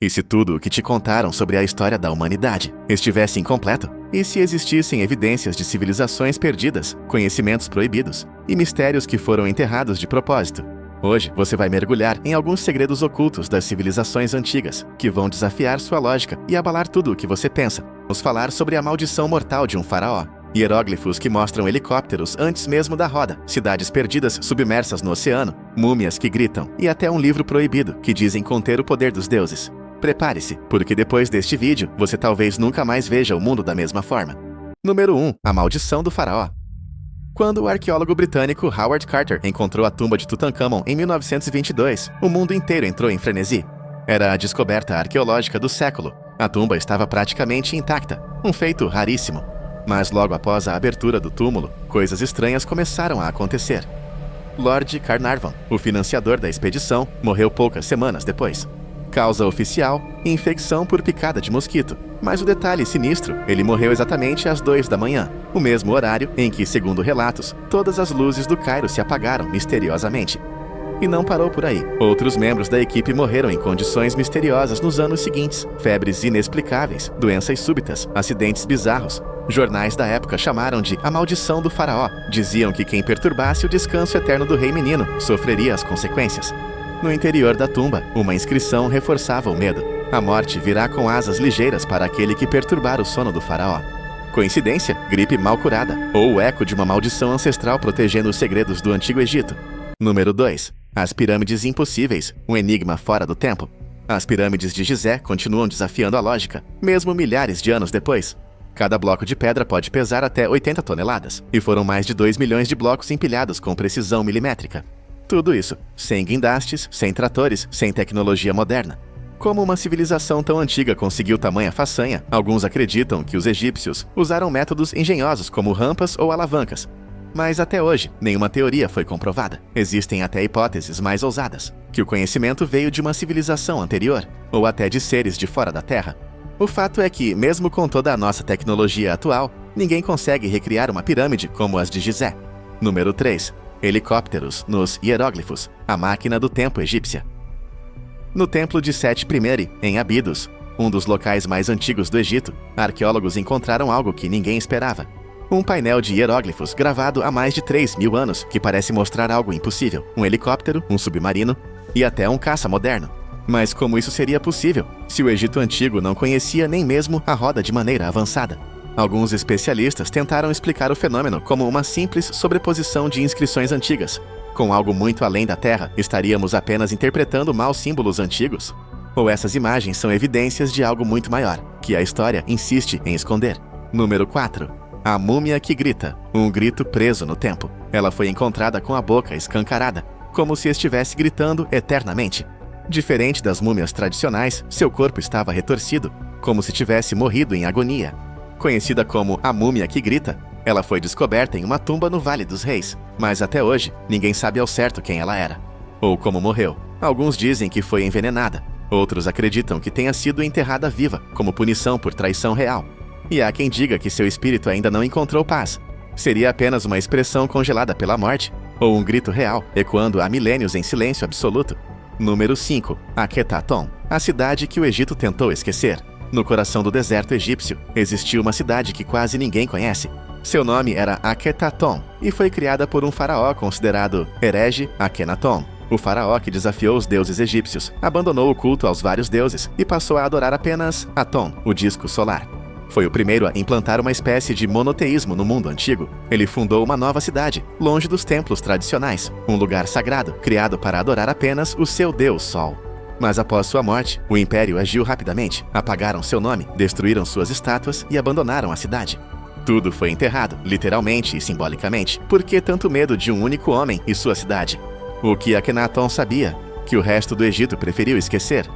E se tudo o que te contaram sobre a história da humanidade estivesse incompleto? E se existissem evidências de civilizações perdidas, conhecimentos proibidos e mistérios que foram enterrados de propósito? Hoje você vai mergulhar em alguns segredos ocultos das civilizações antigas, que vão desafiar sua lógica e abalar tudo o que você pensa. Vamos falar sobre a maldição mortal de um faraó, hieróglifos que mostram helicópteros antes mesmo da roda, cidades perdidas submersas no oceano, múmias que gritam e até um livro proibido que dizem conter o poder dos deuses. Prepare-se, porque depois deste vídeo, você talvez nunca mais veja o mundo da mesma forma. Número 1. A maldição do faraó. Quando o arqueólogo britânico Howard Carter encontrou a tumba de Tutankhamon em 1922, o mundo inteiro entrou em frenesi. Era a descoberta arqueológica do século. A tumba estava praticamente intacta, um feito raríssimo. Mas logo após a abertura do túmulo, coisas estranhas começaram a acontecer. Lord Carnarvon, o financiador da expedição, morreu poucas semanas depois. Causa oficial: infecção por picada de mosquito. Mas o detalhe sinistro, ele morreu exatamente às 2 da manhã, o mesmo horário em que, segundo relatos, todas as luzes do Cairo se apagaram misteriosamente. E não parou por aí. Outros membros da equipe morreram em condições misteriosas nos anos seguintes. Febres inexplicáveis, doenças súbitas, acidentes bizarros. Jornais da época chamaram de a maldição do faraó. Diziam que quem perturbasse o descanso eterno do rei menino sofreria as consequências. No interior da tumba, uma inscrição reforçava o medo. A morte virá com asas ligeiras para aquele que perturbar o sono do faraó. Coincidência? Gripe mal curada. Ou o eco de uma maldição ancestral protegendo os segredos do Antigo Egito. Número 2. As pirâmides impossíveis, um enigma fora do tempo. As pirâmides de Gizé continuam desafiando a lógica, mesmo milhares de anos depois. Cada bloco de pedra pode pesar até 80 toneladas, e foram mais de 2 milhões de blocos empilhados com precisão milimétrica. Tudo isso, sem guindastes, sem tratores, sem tecnologia moderna. Como uma civilização tão antiga conseguiu tamanha façanha, alguns acreditam que os egípcios usaram métodos engenhosos como rampas ou alavancas. Mas até hoje, nenhuma teoria foi comprovada. Existem até hipóteses mais ousadas, que o conhecimento veio de uma civilização anterior, ou até de seres de fora da Terra. O fato é que, mesmo com toda a nossa tecnologia atual, ninguém consegue recriar uma pirâmide como as de Gizé. Número 3. Helicópteros nos hieróglifos, a máquina do tempo egípcia. No templo de Sete I, em Abidos, um dos locais mais antigos do Egito, arqueólogos encontraram algo que ninguém esperava. Um painel de hieróglifos gravado há mais de 3.000 anos que parece mostrar algo impossível. Um helicóptero, um submarino e até um caça moderno. Mas como isso seria possível, se o Egito Antigo não conhecia nem mesmo a roda de maneira avançada? Alguns especialistas tentaram explicar o fenômeno como uma simples sobreposição de inscrições antigas. Com algo muito além da Terra, estaríamos apenas interpretando maus símbolos antigos? Ou essas imagens são evidências de algo muito maior, que a história insiste em esconder? Número 4. A múmia que grita, um grito preso no tempo. Ela foi encontrada com a boca escancarada, como se estivesse gritando eternamente. Diferente das múmias tradicionais, seu corpo estava retorcido, como se tivesse morrido em agonia. Conhecida como a múmia que grita, ela foi descoberta em uma tumba no Vale dos Reis, mas até hoje ninguém sabe ao certo quem ela era, ou como morreu. Alguns dizem que foi envenenada, outros acreditam que tenha sido enterrada viva, como punição por traição real. E há quem diga que seu espírito ainda não encontrou paz. Seria apenas uma expressão congelada pela morte, ou um grito real, ecoando há milênios em silêncio absoluto. Número 5. Akhetaton, a cidade que o Egito tentou esquecer. No coração do deserto egípcio, existiu uma cidade que quase ninguém conhece. Seu nome era Akhetaton e foi criada por um faraó considerado herege Akhenaton. O faraó que desafiou os deuses egípcios, abandonou o culto aos vários deuses e passou a adorar apenas Aton, o disco solar. Foi o primeiro a implantar uma espécie de monoteísmo no mundo antigo. Ele fundou uma nova cidade, longe dos templos tradicionais, um lugar sagrado, criado para adorar apenas o seu deus Sol. Mas após sua morte, o império agiu rapidamente, apagaram seu nome, destruíram suas estátuas e abandonaram a cidade. Tudo foi enterrado, literalmente e simbolicamente. Por que tanto medo de um único homem e sua cidade? O que Akhenaton sabia, que o resto do Egito preferiu esquecer?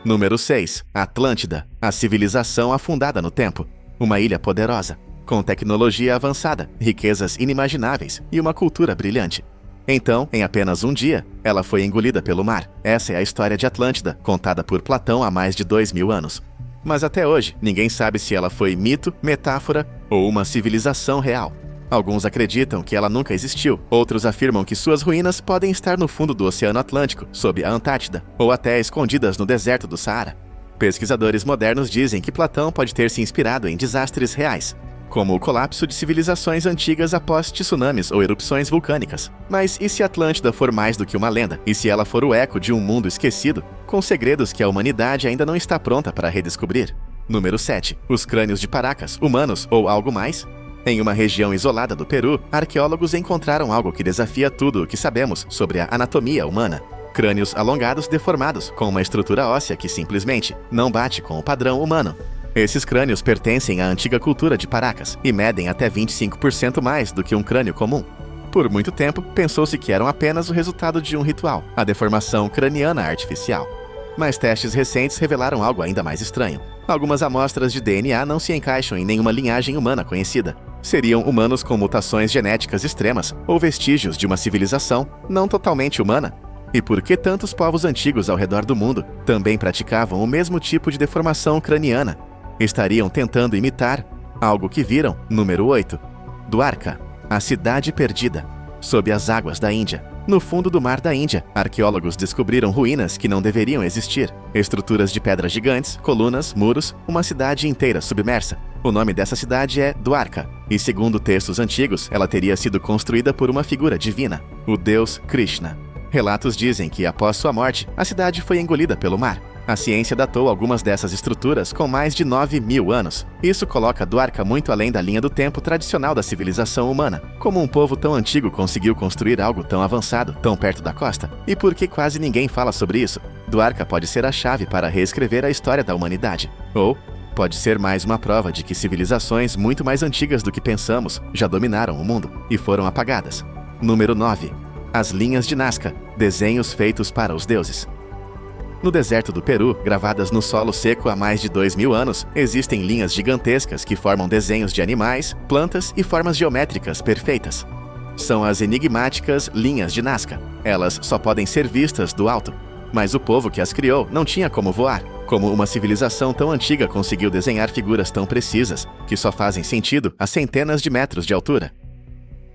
Número 6. Atlântida, a civilização afundada no tempo. Uma ilha poderosa, com tecnologia avançada, riquezas inimagináveis e uma cultura brilhante. Então, em apenas um dia, ela foi engolida pelo mar. Essa é a história de Atlântida, contada por Platão há mais de 2.000 anos. Mas até hoje, ninguém sabe se ela foi mito, metáfora ou uma civilização real. Alguns acreditam que ela nunca existiu, outros afirmam que suas ruínas podem estar no fundo do Oceano Atlântico, sob a Antártida, ou até escondidas no deserto do Saara. Pesquisadores modernos dizem que Platão pode ter se inspirado em desastres reais, como o colapso de civilizações antigas após tsunamis ou erupções vulcânicas. Mas e se Atlântida for mais do que uma lenda? E se ela for o eco de um mundo esquecido, com segredos que a humanidade ainda não está pronta para redescobrir? Número 7. Os crânios de Paracas, humanos ou algo mais? Em uma região isolada do Peru, arqueólogos encontraram algo que desafia tudo o que sabemos sobre a anatomia humana. Crânios alongados deformados, com uma estrutura óssea que simplesmente não bate com o padrão humano. Esses crânios pertencem à antiga cultura de Paracas e medem até 25% mais do que um crânio comum. Por muito tempo, pensou-se que eram apenas o resultado de um ritual, a deformação craniana artificial. Mas testes recentes revelaram algo ainda mais estranho. Algumas amostras de DNA não se encaixam em nenhuma linhagem humana conhecida. Seriam humanos com mutações genéticas extremas ou vestígios de uma civilização não totalmente humana? E por que tantos povos antigos ao redor do mundo também praticavam o mesmo tipo de deformação craniana? Estariam tentando imitar algo que viram. Número 8. Dwarka, a cidade perdida, sob as águas da Índia. No fundo do mar da Índia, arqueólogos descobriram ruínas que não deveriam existir. Estruturas de pedras gigantes, colunas, muros, uma cidade inteira submersa. O nome dessa cidade é Dwarka, e segundo textos antigos, ela teria sido construída por uma figura divina, o deus Krishna. Relatos dizem que, após sua morte, a cidade foi engolida pelo mar. A ciência datou algumas dessas estruturas com mais de 9.000 anos. Isso coloca Dwarka muito além da linha do tempo tradicional da civilização humana. Como um povo tão antigo conseguiu construir algo tão avançado, tão perto da costa? E por que quase ninguém fala sobre isso? Dwarka pode ser a chave para reescrever a história da humanidade. Ou pode ser mais uma prova de que civilizações muito mais antigas do que pensamos já dominaram o mundo e foram apagadas. Número 9. As linhas de Nazca, desenhos feitos para os deuses. No deserto do Peru, gravadas no solo seco há mais de 2.000 anos, existem linhas gigantescas que formam desenhos de animais, plantas e formas geométricas perfeitas. São as enigmáticas linhas de Nazca. Elas só podem ser vistas do alto. Mas o povo que as criou não tinha como voar. Como uma civilização tão antiga conseguiu desenhar figuras tão precisas, que só fazem sentido a centenas de metros de altura?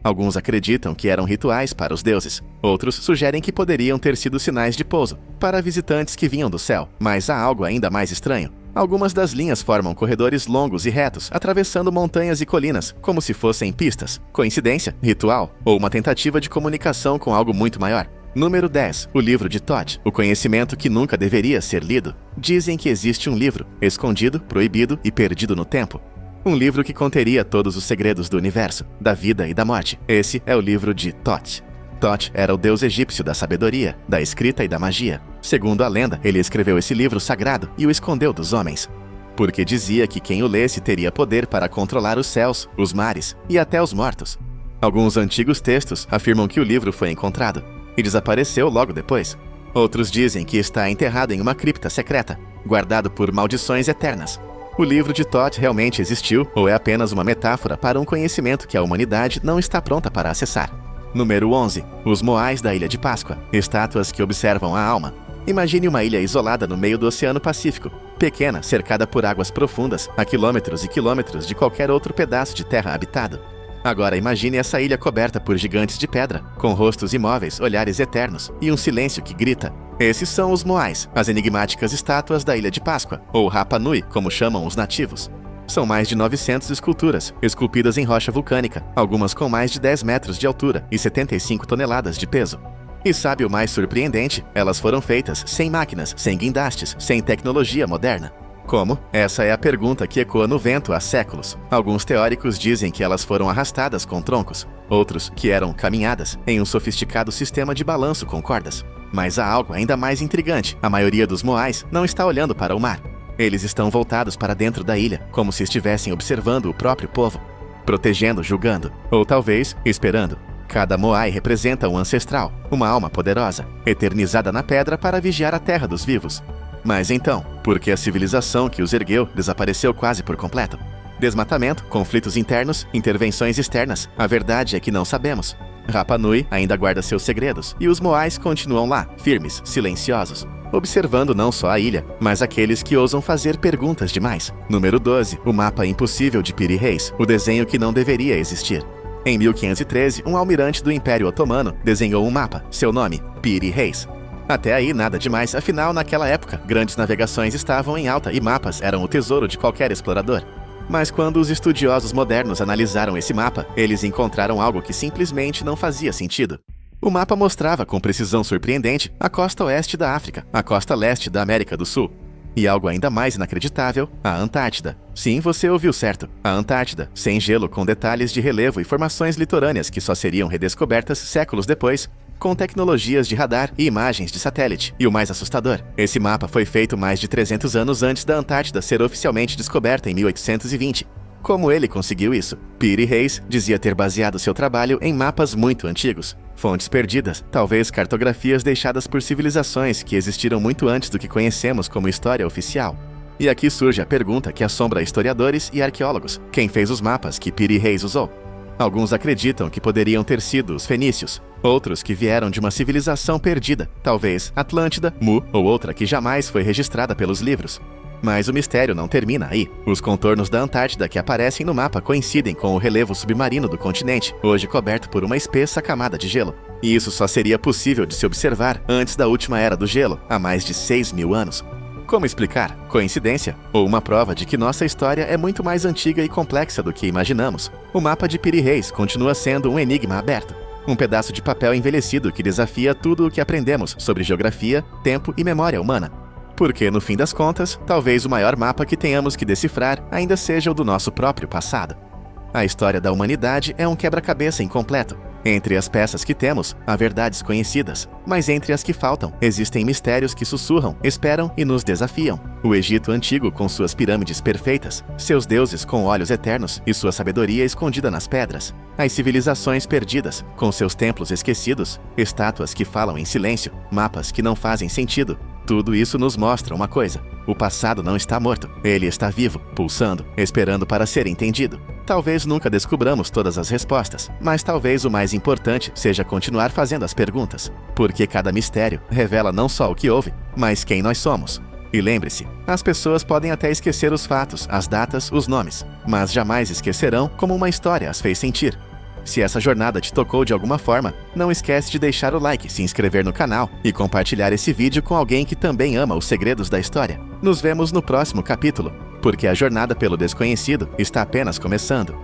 Alguns acreditam que eram rituais para os deuses. Outros sugerem que poderiam ter sido sinais de pouso, para visitantes que vinham do céu. Mas há algo ainda mais estranho. Algumas das linhas formam corredores longos e retos, atravessando montanhas e colinas, como se fossem pistas. Coincidência? Ritual? Ou uma tentativa de comunicação com algo muito maior? Número 10. O livro de Thoth, o conhecimento que nunca deveria ser lido. Dizem que existe um livro, escondido, proibido e perdido no tempo. Um livro que conteria todos os segredos do universo, da vida e da morte. Esse é o livro de Thoth. Thoth era o deus egípcio da sabedoria, da escrita e da magia. Segundo a lenda, ele escreveu esse livro sagrado e o escondeu dos homens, porque dizia que quem o lesse teria poder para controlar os céus, os mares e até os mortos. Alguns antigos textos afirmam que o livro foi encontrado e desapareceu logo depois. Outros dizem que está enterrado em uma cripta secreta, guardado por maldições eternas. O livro de Thoth realmente existiu ou é apenas uma metáfora para um conhecimento que a humanidade não está pronta para acessar? Número 11. Os Moais da Ilha de Páscoa, estátuas que observam a alma. Imagine uma ilha isolada no meio do Oceano Pacífico, pequena, cercada por águas profundas, a quilômetros e quilômetros de qualquer outro pedaço de terra habitado. Agora imagine essa ilha coberta por gigantes de pedra, com rostos imóveis, olhares eternos e um silêncio que grita. Esses são os Moais, as enigmáticas estátuas da Ilha de Páscoa, ou Rapa Nui, como chamam os nativos. São mais de 900 esculturas, esculpidas em rocha vulcânica, algumas com mais de 10 metros de altura e 75 toneladas de peso. E sabe o mais surpreendente? Elas foram feitas sem máquinas, sem guindastes, sem tecnologia moderna. Como? Essa é a pergunta que ecoa no vento há séculos. Alguns teóricos dizem que elas foram arrastadas com troncos, outros que eram caminhadas em um sofisticado sistema de balanço com cordas. Mas há algo ainda mais intrigante. A maioria dos Moais não está olhando para o mar. Eles estão voltados para dentro da ilha, como se estivessem observando o próprio povo, protegendo, julgando, ou talvez esperando. Cada Moai representa um ancestral, uma alma poderosa, eternizada na pedra para vigiar a terra dos vivos. Mas então, por que a civilização que os ergueu desapareceu quase por completo? Desmatamento, conflitos internos, intervenções externas. A verdade é que não sabemos. Rapa Nui ainda guarda seus segredos, e os Moais continuam lá, firmes, silenciosos, observando não só a ilha, mas aqueles que ousam fazer perguntas demais. Número 12. O mapa impossível de Piri Reis, o desenho que não deveria existir. Em 1513, um almirante do Império Otomano desenhou um mapa, seu nome, Piri Reis. Até aí, nada demais, afinal, naquela época, grandes navegações estavam em alta e mapas eram o tesouro de qualquer explorador. Mas quando os estudiosos modernos analisaram esse mapa, eles encontraram algo que simplesmente não fazia sentido. O mapa mostrava com precisão surpreendente a costa oeste da África, a costa leste da América do Sul. E algo ainda mais inacreditável, a Antártida. Sim, você ouviu certo. A Antártida, sem gelo, com detalhes de relevo e formações litorâneas que só seriam redescobertas séculos depois, com tecnologias de radar e imagens de satélite. E o mais assustador, esse mapa foi feito mais de 300 anos antes da Antártida ser oficialmente descoberta em 1820. Como ele conseguiu isso? Piri Reis dizia ter baseado seu trabalho em mapas muito antigos. Fontes perdidas, talvez cartografias deixadas por civilizações que existiram muito antes do que conhecemos como história oficial. E aqui surge a pergunta que assombra historiadores e arqueólogos. Quem fez os mapas que Piri Reis usou? Alguns acreditam que poderiam ter sido os fenícios, outros que vieram de uma civilização perdida, talvez Atlântida, Mu ou outra que jamais foi registrada pelos livros. Mas o mistério não termina aí. Os contornos da Antártida que aparecem no mapa coincidem com o relevo submarino do continente, hoje coberto por uma espessa camada de gelo. E isso só seria possível de se observar antes da última era do gelo, há mais de 6.000 anos. Como explicar? Coincidência? Ou uma prova de que nossa história é muito mais antiga e complexa do que imaginamos? O mapa de Piri Reis continua sendo um enigma aberto. Um pedaço de papel envelhecido que desafia tudo o que aprendemos sobre geografia, tempo e memória humana. Porque, no fim das contas, talvez o maior mapa que tenhamos que decifrar ainda seja o do nosso próprio passado. A história da humanidade é um quebra-cabeça incompleto. Entre as peças que temos, há verdades conhecidas, mas entre as que faltam, existem mistérios que sussurram, esperam e nos desafiam. O Egito antigo com suas pirâmides perfeitas, seus deuses com olhos eternos e sua sabedoria escondida nas pedras. As civilizações perdidas, com seus templos esquecidos, estátuas que falam em silêncio, mapas que não fazem sentido. Tudo isso nos mostra uma coisa: o passado não está morto, ele está vivo, pulsando, esperando para ser entendido. Talvez nunca descubramos todas as respostas, mas talvez o mais importante seja continuar fazendo as perguntas, porque cada mistério revela não só o que houve, mas quem nós somos. E lembre-se, as pessoas podem até esquecer os fatos, as datas, os nomes, mas jamais esquecerão como uma história as fez sentir. Se essa jornada te tocou de alguma forma, não esquece de deixar o like, se inscrever no canal e compartilhar esse vídeo com alguém que também ama os segredos da história. Nos vemos no próximo capítulo, porque a jornada pelo desconhecido está apenas começando.